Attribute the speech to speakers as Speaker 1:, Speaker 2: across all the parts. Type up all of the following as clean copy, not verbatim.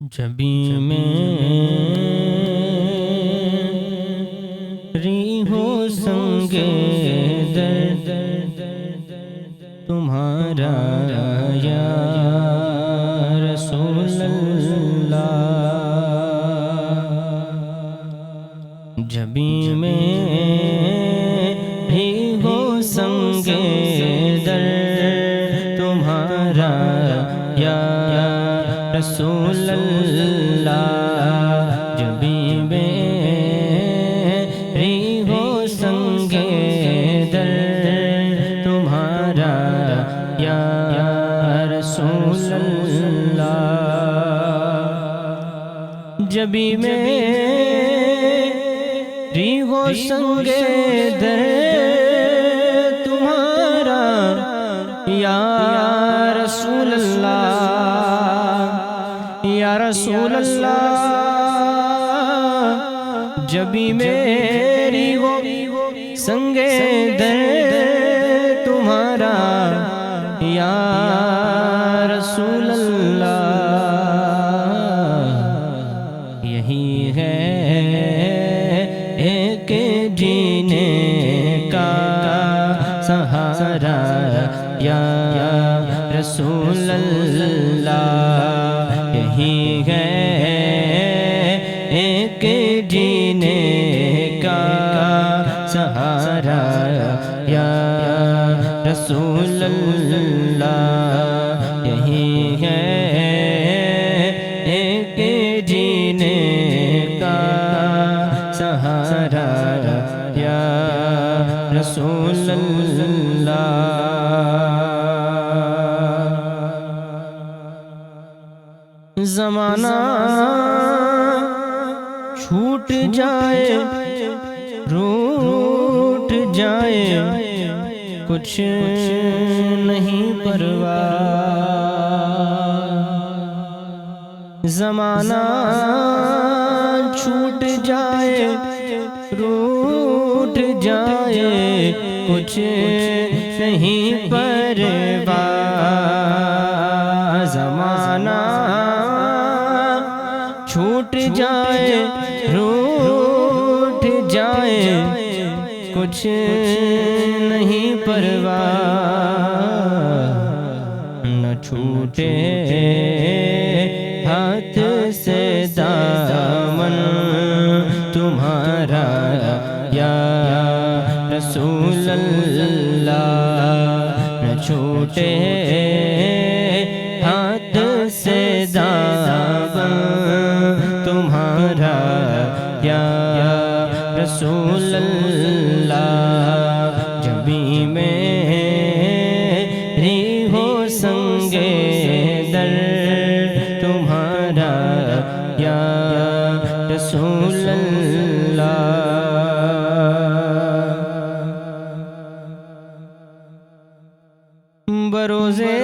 Speaker 1: جبھی میری ہو سنگے درد تمہارا یا رسول اللہ، جبھی میری ہو سنگے درد تمہارا یا رسول اللہ، جبھی میری ہو سنگے درد تمہارا یا رسول اللہ، جبھی میری ہو سنگے درد تمہارا یا رسول اللہ، یا رسول اللہ، جبھی میری ہو سنگے درد تمہارا یا رسول اللہ، یہی ہے ایک جینے کا سہارا یا رسول اللہ، یہی ہے ایک جینے کا سہارا یا رسول اللہ، یہی ہے ایک جینے کا سہارا یا رسول اللہ، زمانہ چھوٹ جائے روٹ جائے کچھ نہیں پرواہ، زمانہ چھوٹ جائے روٹ جائے کچھ نہیں پرواہ، زمانہ چھوٹ جائے روٹ جائے کچھ نہیں پرواہ، نہ چھوٹے ہاتھ سے دامن تمہارا یا رسول اللہ، نہ چھوٹے ہاتھ سے دامن تمہارا یا رسول اللہ، جبھی میری ہو سنگے درد تمہارا یا رسول اللہ، بروزے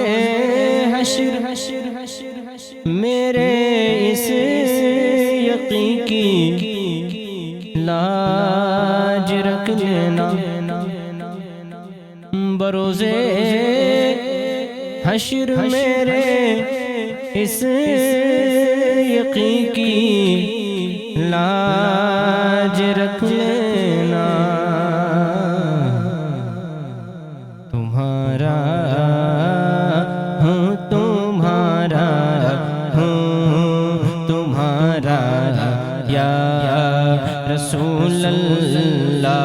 Speaker 1: حشر میرے اس یقین کی لاج رکھ لینا، بروزے حشر میرے اس یقین کی لاج رکھ لینا، تمہارا ہوں تمہارا ہوں تمہارا یا رسول اللہ،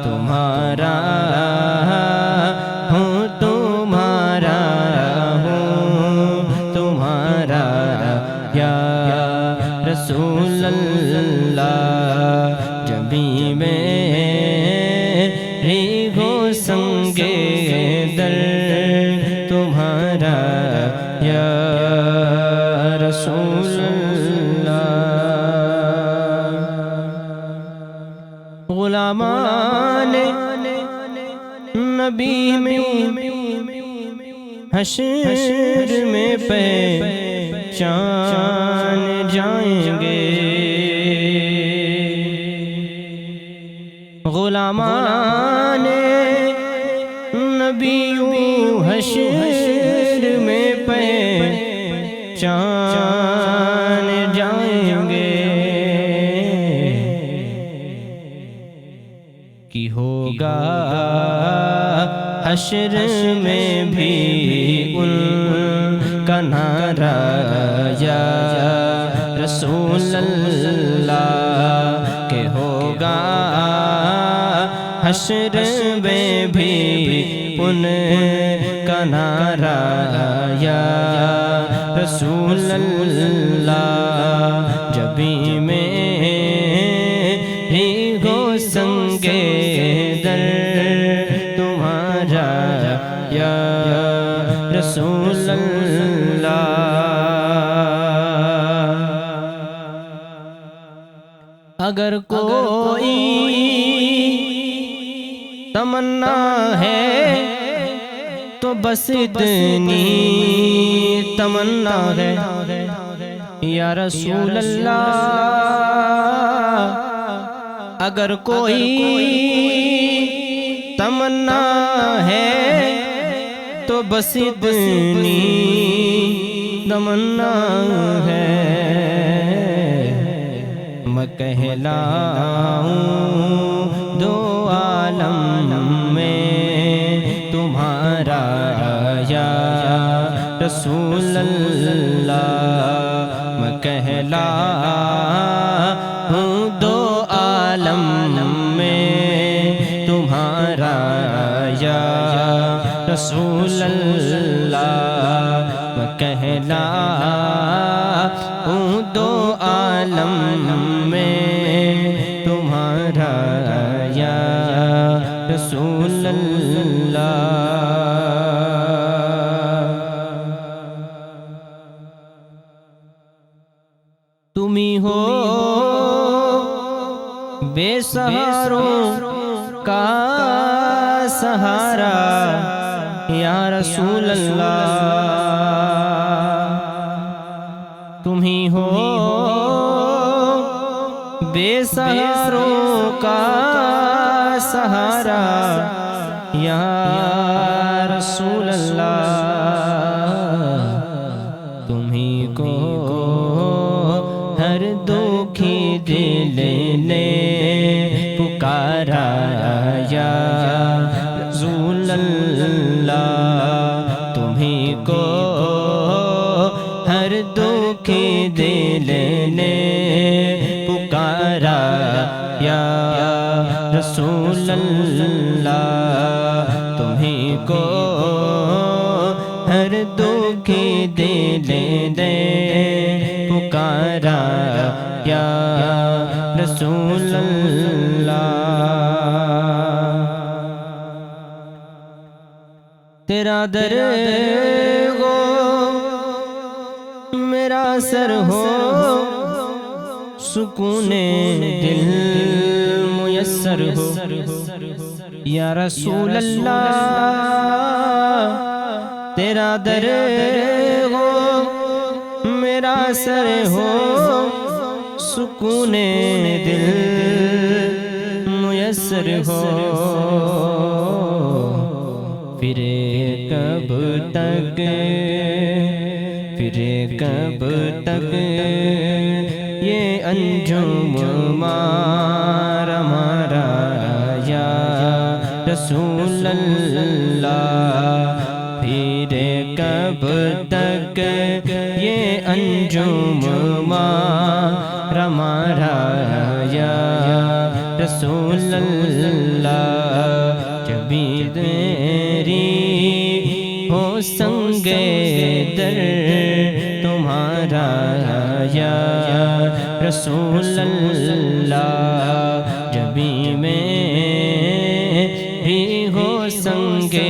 Speaker 1: تمہارا ہوں تمہارا ہوں تمہارا یا رسول اللہ، جبھی میری ہو سنگے درد تمہارا یا رسول اللہ، غلامان نبی میں حشر میں پہچان جائیں گے، غلامان نبی حشر میں پہچان ہوگا حشر میں بھی ان کا نعرہ یا رسول اللہ کہ ہوگا حشر میں بھی ان کا نعرہ یا رسول اللہ جبھی میں ہی ہو سنگے در تمہارا یا رسول اللہ اگر کوئی تمنا ہے تو بس اتنی تمنا ہے یا رسول اللہ اگر کوئی تمنا ہے تو بس اتنی تمنا ہے میں کہلاؤں دو عالم میں تمہارا یا رسول اللہ میں کہلاؤں دو عالم میں تمہارا یا رسول اللہ میں کہلاؤں دو عالم میں تمہارا یا رسول اللہ تمہیں ہو بے سہاروں کا سہارا یا رسول اللہ تمہیں ہو بے سہاروں کا سہارا یا رسول اللہ تمہیں کو ہر دکھی دل نے پکارا یا رسول اللہ تمہیں کو ہر دکھی دل نے پکارا یا رسول اللہ تمہیں کو ہر دکھی دل نے پکارا یا رسول اللہ تیرا در ہو میرا سر ہو سکون دل میسر ہو یا رسول اللہ تیرا در ہو میرا سر ہو سکون دل میسر ہو پھر کب تک یہ انجم مارا یا رسول اللہ پھر کب تک یہ انجم مارا یا رسول اللہ جبھی تیری ہو سنگے در تمہارا یا رسول اللہ جبھی میں ہی ہو سنگے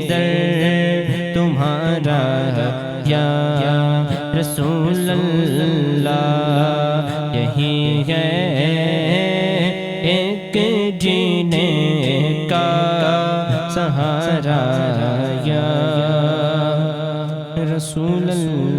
Speaker 1: در تمہارا یا رسول اللہ یہی ہے ایک جینے کا سہارا یا رسول اللہ